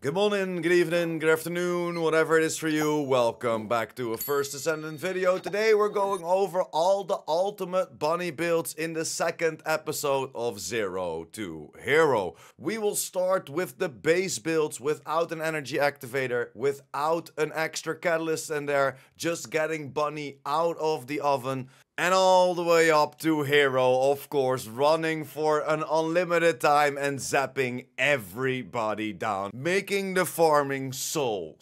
Good morning, good evening, good afternoon, whatever it is for you. Welcome back to a first Descendant video. Today we're going over all the ultimate bunny builds in the second episode of 0 to Hero. We will start with the base builds without an energy activator, without an extra catalyst in there, just getting bunny out of the oven. And all the way up to Hero, of course, running for an unlimited time and zapping everybody down, making the farming so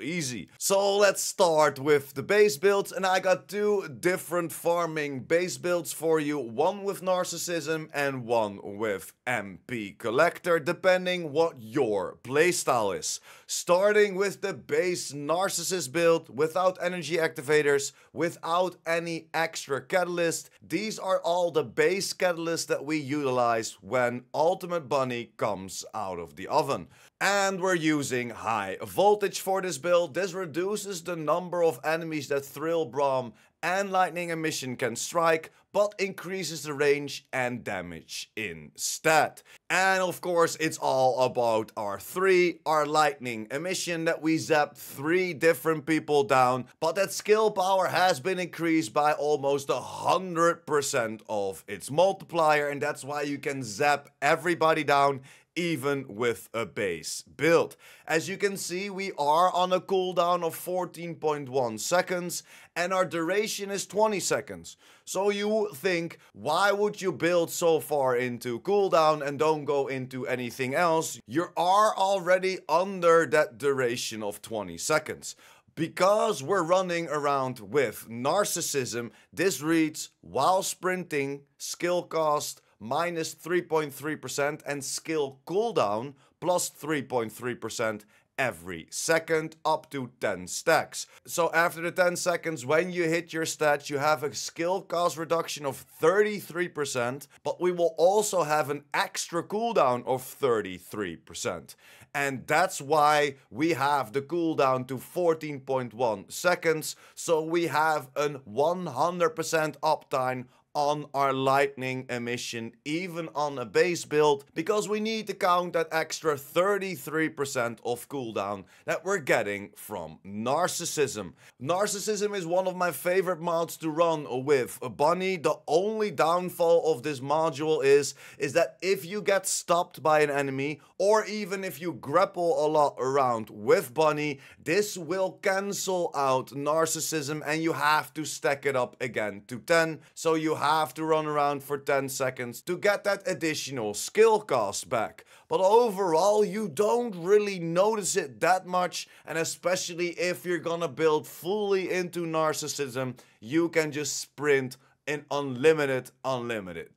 easy. So let's start with the base builds, and I got two different farming base builds for you, one with Narcissism and one with MP Collector, depending what your playstyle is. Starting with the base Narcissist build, without energy activators, without any extra catalyst. These are all the base catalysts that we utilize when Ultimate Bunny comes out of the oven. And we're using high voltage for this build. This reduces the number of enemies that Thrill Braum and Lightning Emission can strike, but increases the range and damage instead. And of course, it's all about R3, our Lightning Emission, that we zap 3 different people down, but that skill power has been increased by almost 100% of its multiplier, and that's why you can zap everybody down even with a base build. As you can see, we are on a cooldown of 14.1 seconds and our duration is 20 seconds. So you think, why would you build so far into cooldown and don't go into anything else? You are already under that duration of 20 seconds. Because we're running around with Narcissism, this reads while sprinting, skill cost minus 3.3% and skill cooldown plus 3.3% every second up to 10 stacks. So after the 10 seconds, when you hit your stats, you have a skill cost reduction of 33%, but we will also have an extra cooldown of 33%. And that's why we have the cooldown to 14.1 seconds, so we have a 100% uptime on our Lightning Emission, even on a base build, because we need to count that extra 33% of cooldown that we're getting from Narcissism. Narcissism is one of my favorite mods to run with Bunny. The only downfall of this module is that if you get stopped by an enemy, or even if you grapple a lot around with Bunny, this will cancel out Narcissism and you have to stack it up again to 10, so you have to run around for 10 seconds to get that additional skill cost back. But overall, you don't really notice it that much, and especially if you're gonna build fully into Narcissism, you can just sprint in unlimited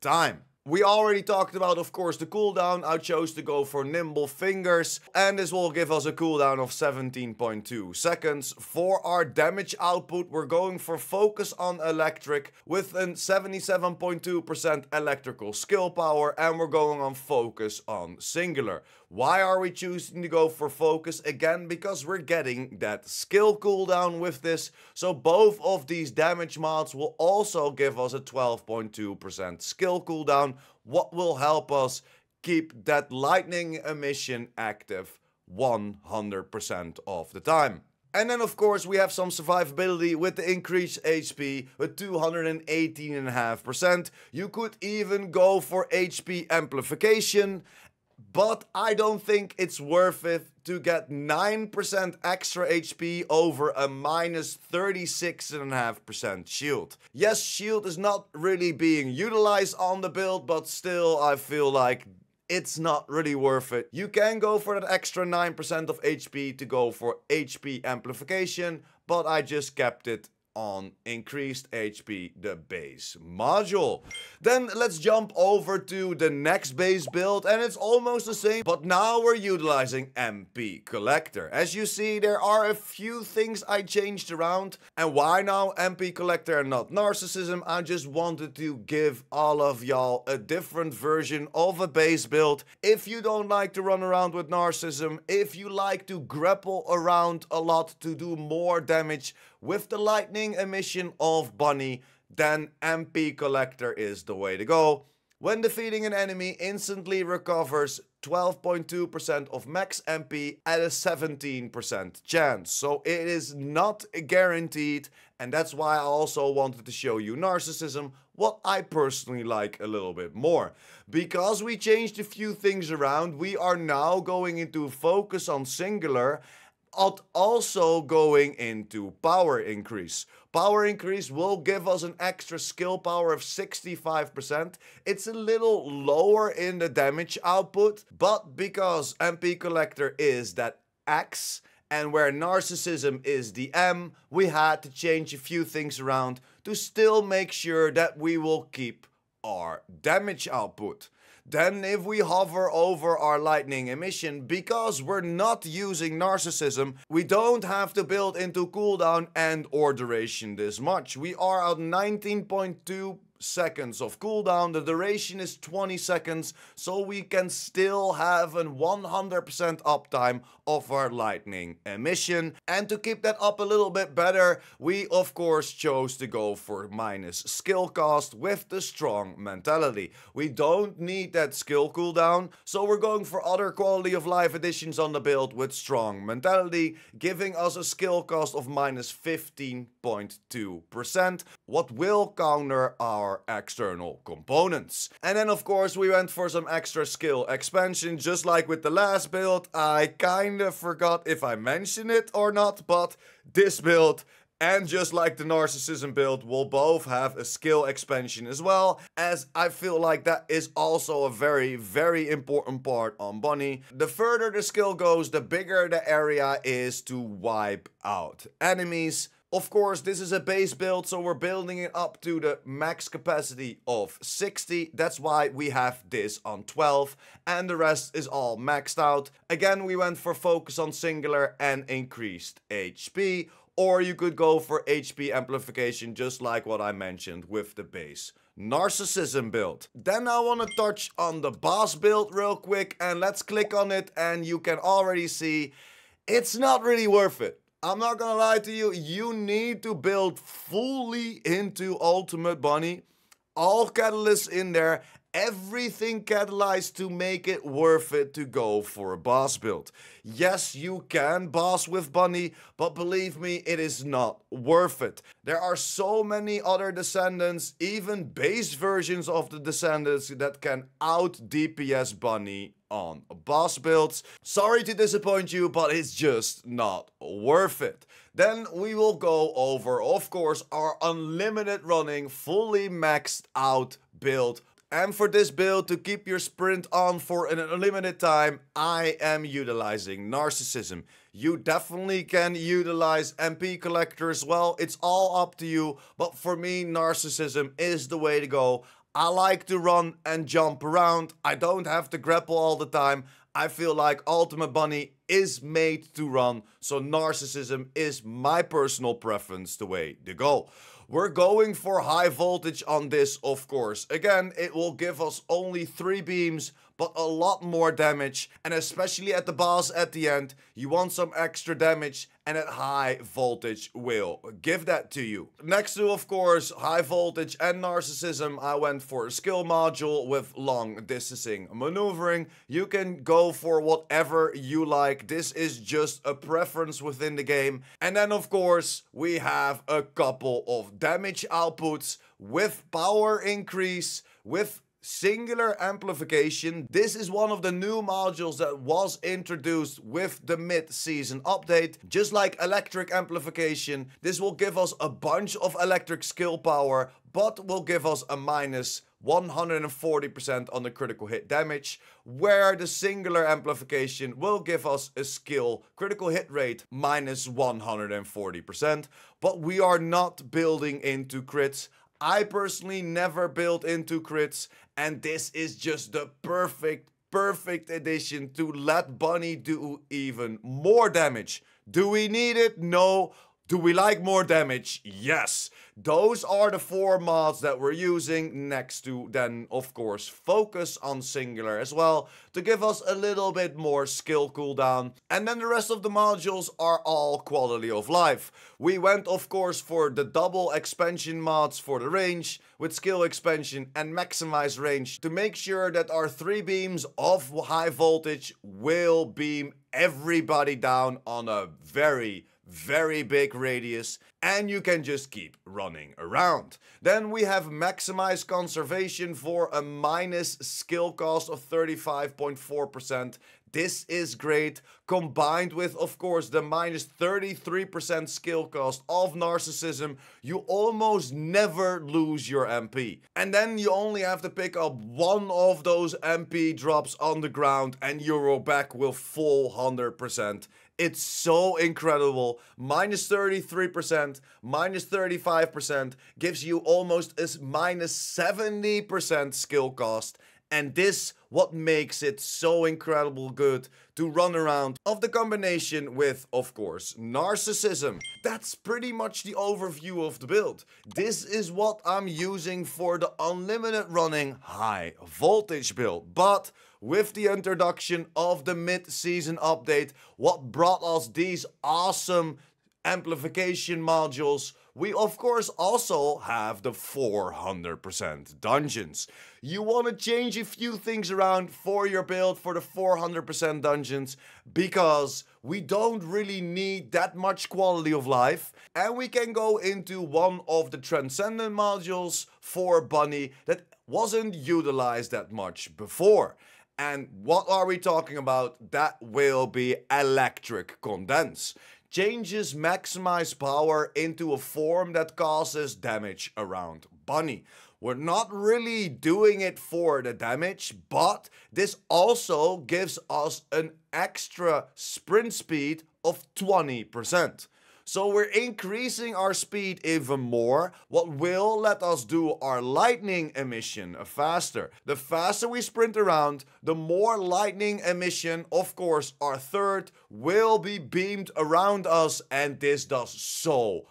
time. We already talked about, of course, the cooldown. I chose to go for Nimble Fingers, and this will give us a cooldown of 17.2 seconds. For our damage output, we're going for Focus on Electric with a 77.2% electrical skill power, and we're going on Focus on Singular. Why are we choosing to go for Focus? Again, because we're getting that skill cooldown with this, so both of these damage mods will also give us a 12.2% skill cooldown, what will help us keep that Lightning Emission active 100% of the time. And then of course we have some survivability with the increased HP with 218.5%. You could even go for HP amplification, but I don't think it's worth it to get 9% extra HP over a minus 36.5% shield. Yes, shield is not really being utilized on the build, but still I feel like it's not really worth it. You can go for that extra 9% of HP to go for HP amplification, but I just kept it on increased HP, the base module. Then let's jump over to the next base build, and it's almost the same, but now we're utilizing MP Collector. As you see, there are a few things I changed around. And why now MP Collector and not Narcissism? I just wanted to give all of y'all a different version of a base build. If you don't like to run around with Narcissism, if you like to grapple around a lot to do more damage with the Lightning Emission of Bunny, then MP Collector is the way to go. When defeating an enemy, instantly recovers 12.2% of max MP at a 17% chance. So it is not guaranteed, and that's why I also wanted to show you Narcissism, what I personally like a little bit more. Because we changed a few things around, we are now going into focus on singular, also going into power increase. Power increase will give us an extra skill power of 65%. It's a little lower in the damage output, but because MP Collector is that X, and where Narcissism is the M, we had to change a few things around to still make sure that we will keep our damage output. Then if we hover over our lightning emission, because we're not using Narcissism, we don't have to build into cooldown and or duration this much. We are at 19.2 seconds of cooldown, the duration is 20 seconds, so we can still have a 100% uptime of our lightning emission. And to keep that up a little bit better, we of course chose to go for minus skill cost with the strong mentality. We don't need that skill cooldown, so we're going for other quality of life additions on the build with strong mentality, giving us a skill cost of minus 15.2%, what will counter our external components. And then of course we went for some extra skill expansion, just like with the last build. I kinda forgot if I mentioned it or not, but this build and just like the Narcissism build will both have a skill expansion as well, as I feel like that is also a very, very important part on Bunny. The further the skill goes, the bigger the area is to wipe out enemies. Of course, this is a base build, so we're building it up to the max capacity of 60. That's why we have this on 12, and the rest is all maxed out. Again, we went for focus on singular and increased HP, or you could go for HP amplification, just like what I mentioned with the base Narcissism build. Then I want to touch on the boss build real quick, and let's click on it, and you can already see it's not really worth it. I'm not gonna lie to you, you need to build fully into Ultimate Bunny. All catalysts in there, everything catalyzed to make it worth it to go for a boss build. Yes, you can boss with Bunny, but believe me, it is not worth it. There are so many other Descendants, even base versions of the Descendants, that can out DPS Bunny on boss builds. Sorry to disappoint you, but it's just not worth it. Then we will go over, of course, our unlimited running, fully maxed out build. And for this build, to keep your sprint on for an unlimited time, I am utilizing Narcissism. You definitely can utilize MP Collector as well. It's all up to you, but for me, Narcissism is the way to go. I like to run and jump around. I don't have to grapple all the time. I feel like Ultimate Bunny is made to run, so Narcissism is my personal preference the way to go. We're going for high voltage on this, of course. Again, it will give us only 3 beams, but a lot more damage. And especially at the boss at the end, you want some extra damage, and at high voltage will give that to you. Next to, of course, high voltage and Narcissism, I went for a skill module with long distancing maneuvering. You can go for whatever you like. This is just a preference within the game. And then, of course, we have a couple of damage outputs with power increase, with singular amplification. This is one of the new modules that was introduced with the mid-season update. Just like electric amplification, this will give us a bunch of electric skill power, but will give us a minus 140% on the critical hit damage, where the singular amplification will give us a skill critical hit rate minus 140%. But we are not building into crits. I personally never build into crits, and this is just the perfect addition to let Bunny do even more damage. Do we need it? No. Do we like more damage? Yes. Those are the 4 mods that we're using, next to then of course focus on singular as well, to give us a little bit more skill cooldown. And then the rest of the modules are all quality of life. We went of course for the double expansion mods for the range, with skill expansion and maximize range, to make sure that our 3 beams of high voltage will beam everybody down on a very big radius, and you can just keep running around. Then we have maximize conservation for a minus skill cost of 35.4%. This is great, combined with of course the minus 33% skill cost of narcissism. You almost never lose your MP. And then you only have to pick up 1 of those MP drops on the ground and you're back with full 100%. It's so incredible. Minus 33%, minus 35% gives you almost a minus 70% skill cost. And this what makes it so incredible good to run around, of the combination with, of course, narcissism. That's pretty much the overview of the build. This is what I'm using for the unlimited running high voltage build. But with the introduction of the mid-season update, what brought us these awesome amplification modules, we of course also have the 400% dungeons. You want to change a few things around for your build for the 400% dungeons, because we don't really need that much quality of life, and we can go into one of the Transcendent modules for Bunny that wasn't utilized that much before. And what are we talking about? That will be electric condense. Changes maximize power into a form that causes damage around Bunny. We're not really doing it for the damage, but this also gives us an extra sprint speed of 20%. So we're increasing our speed even more, what will let us do our lightning emission faster. The faster we sprint around, the more lightning emission, of course, our third will be beamed around us, and this does so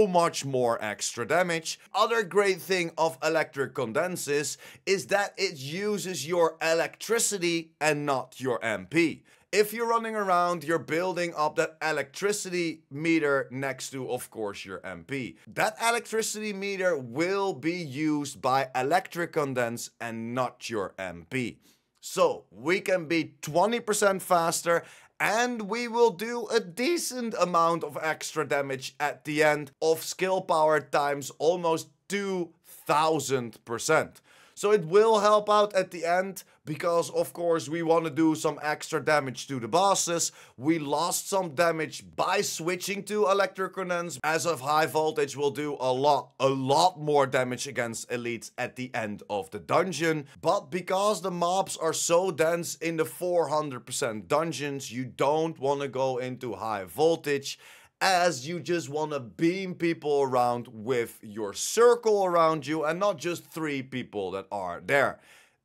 much more extra damage. Other great thing of electric condenses is that it uses your electricity and not your MP. If you're running around, you're building up that electricity meter next to, of course, your MP. That electricity meter will be used by electric condense and not your MP. So we can be 20% faster, and we will do a decent amount of extra damage at the end of skill power times almost 2000%. So it will help out at the end, because of course we want to do some extra damage to the bosses. We lost some damage by switching to electric condense, as of high voltage will do a lot more damage against elites at the end of the dungeon. But because the mobs are so dense in the 400% dungeons, you don't want to go into high voltage, as you just want to beam people around with your circle around you and not just 3 people that are there.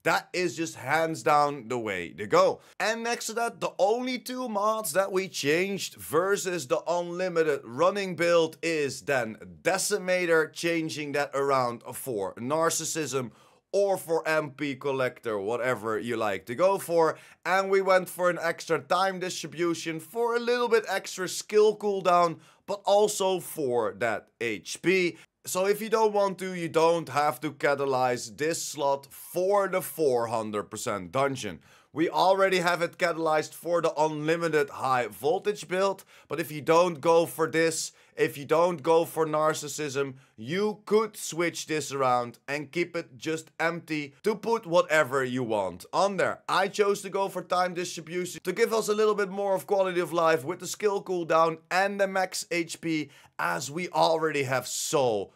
That is just hands down the way to go. And next to that, the only 2 mods that we changed versus the unlimited running build is then Decimator, changing that around for narcissism or for MP collector, whatever you like to go for. And we went for an extra time distribution for a little bit extra skill cooldown, but also for that HP. So if you don't want to, you don't have to catalyze this slot for the 400% dungeon. We already have it catalyzed for the unlimited high voltage build, but if you don't go for this, if you don't go for narcissism, you could switch this around and keep it just empty to put whatever you want on there. I chose to go for time distribution to give us a little bit more of quality of life with the skill cooldown and the max HP, as we already have so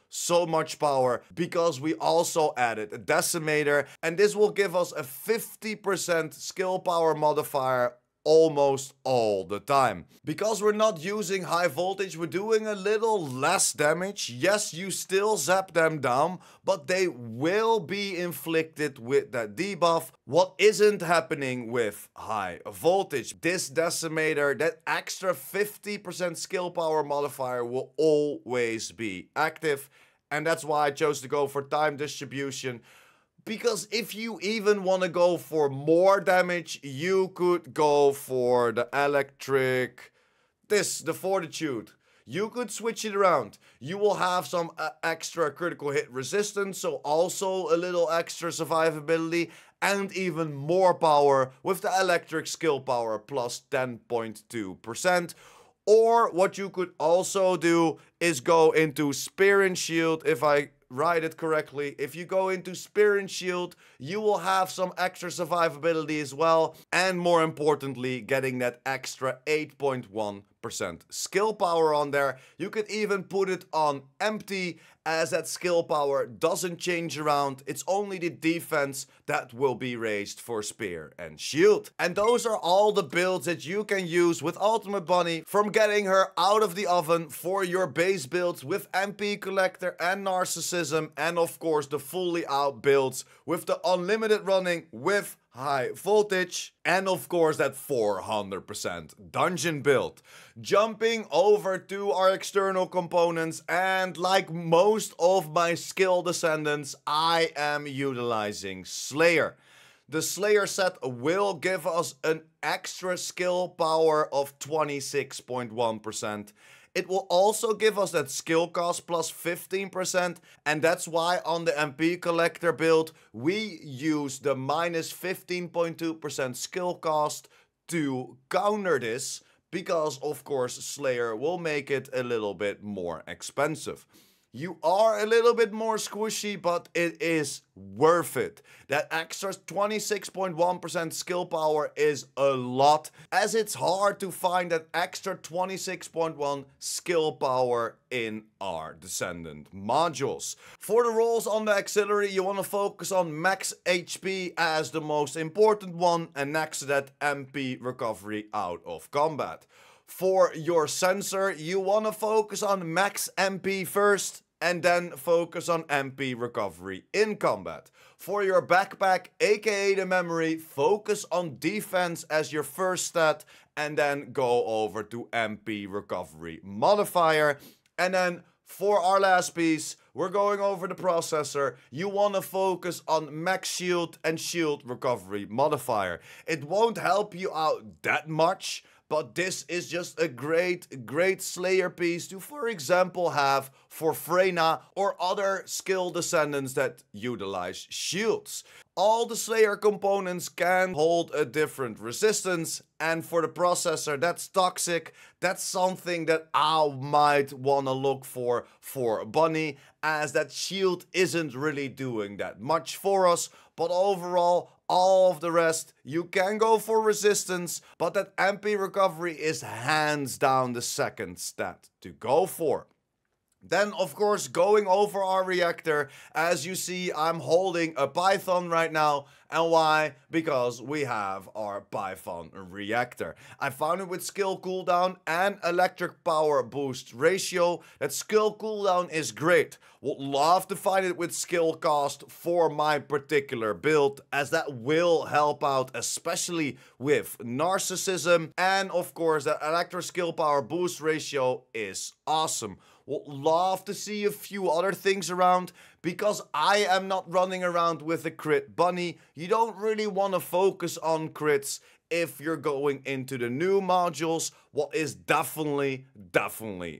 much power, because we also added a decimator, and this will give us a 50% skill power modifier almost all the time. Because we're not using high voltage, we're doing a little less damage. Yes, you still zap them down, but they will be inflicted with that debuff. What isn't happening with high voltage? This decimator, that extra 50% skill power modifier will always be active. And that's why I chose to go for time distribution. Because if you even want to go for more damage, you could go for the electric, the fortitude. You could switch it around. You will have some extra critical hit resistance, so also a little extra survivability, and even more power with the electric skill power plus 10.2%. Or what you could also do is go into Spear and Shield, if I write it correctly. If you go into Spear and Shield, you will have some extra survivability as well, and more importantly, getting that extra 8.1% skill power on there. You could even put it on empty, as that skill power doesn't change around. It's only the defense that will be raised for Spear and Shield. And those are all the builds that you can use with Ultimate Bunny, from getting her out of the oven for your base builds with MP Collector and Narcissism, and of course the fully out builds with the unlimited running with high voltage, and of course that 400% dungeon build. Jumping over to our external components, and like most of my skill descendants, I am utilizing Slayer. The Slayer set will give us an extra skill power of 26.1%. It will also give us that skill cost plus 15%, and that's why on the MP Collector build, we use the minus 15.2% skill cost to counter this, because of course Slayer will make it a little bit more expensive. You are a little bit more squishy, but it is worth it. That extra 26.1% skill power is a lot, as it's hard to find that extra 26.1 skill power in our Descendant modules. For the rolls on the auxiliary, you want to focus on max HP as the most important one, and next to that MP recovery out of combat. For your sensor, you want to focus on max MP first, and then focus on MP recovery in combat. For your backpack, aka the memory, focus on defense as your first stat, and then go over to MP recovery modifier. And then for our last piece, we're going over the processor. You want to focus on max shield and shield recovery modifier. It won't help you out that much, but this is just a great Slayer piece to, for example, have for Freyna or other skill descendants that utilize shields. All the Slayer components can hold a different resistance, and for the processor, that's toxic. That's something that I might want to look for Bunny, as that shield isn't really doing that much for us. But overall, all of the rest, you can go for resistance, but that MP recovery is hands down the second stat to go for. Then, of course, going over our reactor, as you see, I'm holding a Python right now. And why? Because we have our Python reactor. I found it with skill cooldown and electric power boost ratio. That skill cooldown is great. Would love to find it with skill cost for my particular build, as that will help out, especially with Narcissism. And of course, that electric skill power boost ratio is awesome. Would love to see a few other things around, because I am not running around with a crit bunny. You don't really want to focus on crits if you're going into the new modules. What is definitely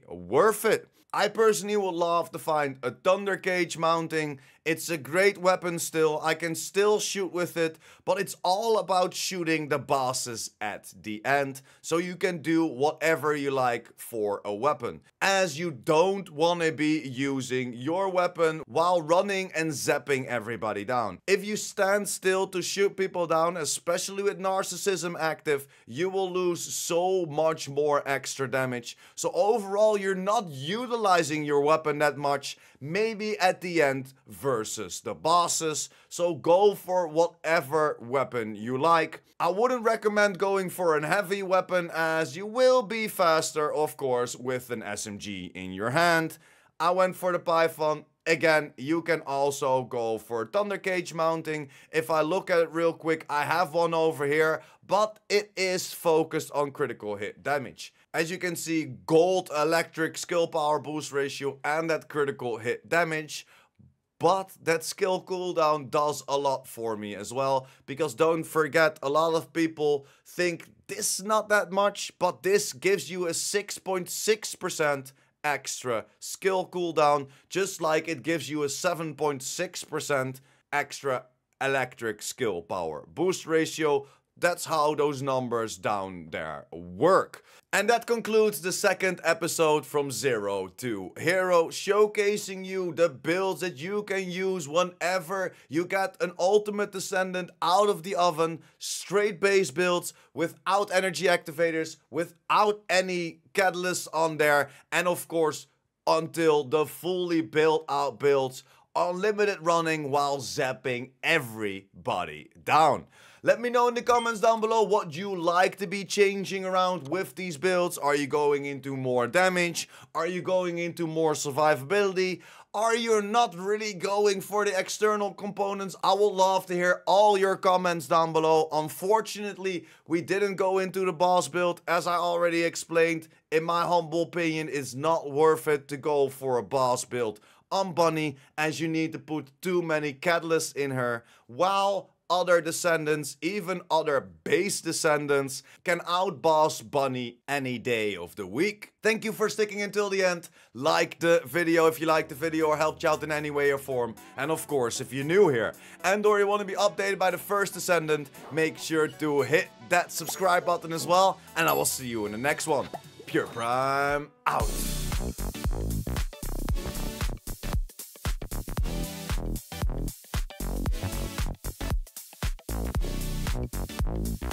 worth it. I personally would love to find a Thunder Cage mounting. It's a great weapon still, I can still shoot with it, but it's all about shooting the bosses at the end, so you can do whatever you like for a weapon. As you don't want to be using your weapon while running and zapping everybody down. If you stand still to shoot people down, especially with Narcissism, prism active, you will lose so much more extra damage. So overall, you're not utilizing your weapon that much, maybe at the end versus the bosses. So go for whatever weapon you like. I wouldn't recommend going for a heavy weapon, as you will be faster, of course, with an SMG in your hand. I went for the Python. Again, you can also go for Thunder Cage mounting. If I look at it real quick, I have one over here, but it is focused on critical hit damage. As you can see, gold, electric, skill power boost ratio, and that critical hit damage. But that skill cooldown does a lot for me as well, because don't forget, a lot of people think this is not that much, but this gives you a 6.6% extra skill cooldown, just like it gives you a 7.6% extra electric skill power boost ratio. That's how those numbers down there work. And that concludes the second episode from 0 to Hero, showcasing you the builds that you can use whenever you get an ultimate Descendant out of the oven. Straight base builds without energy activators, without any catalysts on there, and of course until the fully built out builds, unlimited running while zapping everybody down. Let me know in the comments down below what you like to be changing around with these builds. Are you going into more damage? Are you going into more survivability? Are you not really going for the external components? I would love to hear all your comments down below. Unfortunately, we didn't go into the boss build, as I already explained. In my humble opinion, it's not worth it to go for a boss build on Bunny, as you need to put too many catalysts in her, while other Descendants, even other base Descendants, can outboss Bunny any day of the week. Thank you for sticking until the end. Like the video if you liked the video or helped you out in any way or form. And of course, if you're new here and or you want to be updated by the first Descendant, make sure to hit that subscribe button as well. And I will see you in the next one. Pure Prime out.